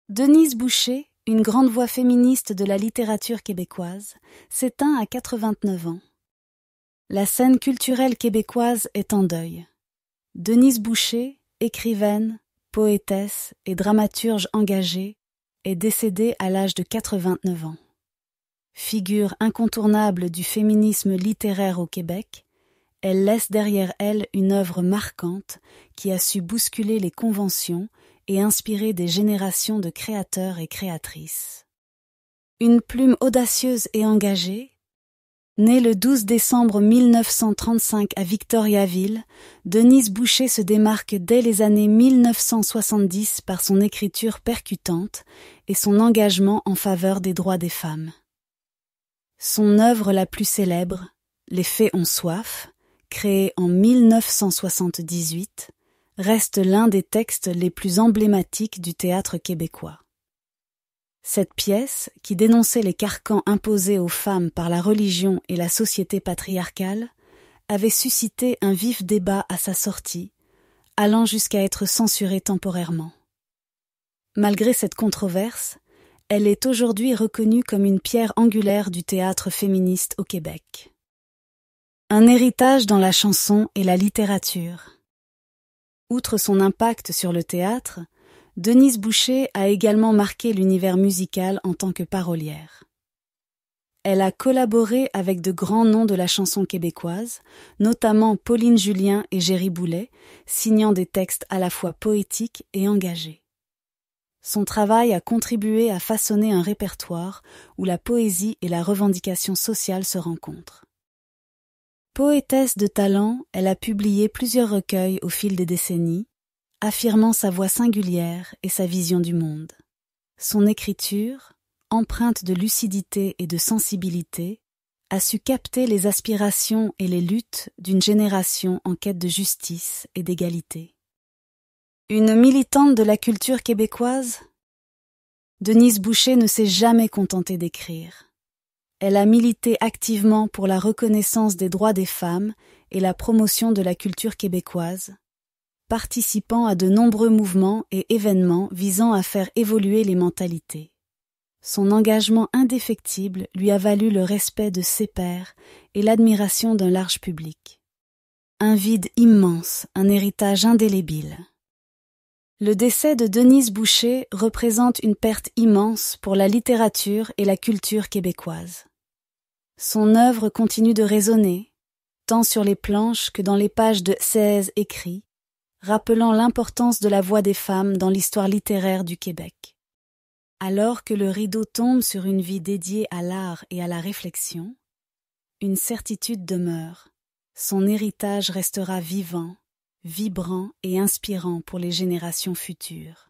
Denise Boucher, une grande voix féministe de la littérature québécoise, s'éteint à 89 ans. La scène culturelle québécoise est en deuil. Denise Boucher, écrivaine, poétesse et dramaturge engagée, est décédée à l'âge de 89 ans. Figure incontournable du féminisme littéraire au Québec, elle laisse derrière elle une œuvre marquante qui a su bousculer les conventions et inspirer des générations de créateurs et créatrices. Une plume audacieuse et engagée, née le 12 décembre 1935 à Victoriaville, Denise Boucher se démarque dès les années 1970 par son écriture percutante et son engagement en faveur des droits des femmes. Son œuvre la plus célèbre, Les Fées ont soif, créée en 1978, reste l'un des textes les plus emblématiques du théâtre québécois. Cette pièce, qui dénonçait les carcans imposés aux femmes par la religion et la société patriarcale, avait suscité un vif débat à sa sortie, allant jusqu'à être censurée temporairement. Malgré cette controverse, elle est aujourd'hui reconnue comme une pierre angulaire du théâtre féministe au Québec. Un héritage dans la chanson et la littérature. Outre son impact sur le théâtre, Denise Boucher a également marqué l'univers musical en tant que parolière. Elle a collaboré avec de grands noms de la chanson québécoise, notamment Pauline Julien et Géry Boulet, signant des textes à la fois poétiques et engagés. Son travail a contribué à façonner un répertoire où la poésie et la revendication sociale se rencontrent. Poétesse de talent, elle a publié plusieurs recueils au fil des décennies, affirmant sa voix singulière et sa vision du monde. Son écriture, empreinte de lucidité et de sensibilité, a su capter les aspirations et les luttes d'une génération en quête de justice et d'égalité. Une militante de la culture québécoise, Denise Boucher ne s'est jamais contentée d'écrire. Elle a milité activement pour la reconnaissance des droits des femmes et la promotion de la culture québécoise, participant à de nombreux mouvements et événements visant à faire évoluer les mentalités. Son engagement indéfectible lui a valu le respect de ses pairs et l'admiration d'un large public. Un vide immense, un héritage indélébile. Le décès de Denise Boucher représente une perte immense pour la littérature et la culture québécoise. Son œuvre continue de résonner, tant sur les planches que dans les pages de 16 écrits, rappelant l'importance de la voix des femmes dans l'histoire littéraire du Québec. Alors que le rideau tombe sur une vie dédiée à l'art et à la réflexion, une certitude demeure, son héritage restera vivant, vibrant et inspirant pour les générations futures.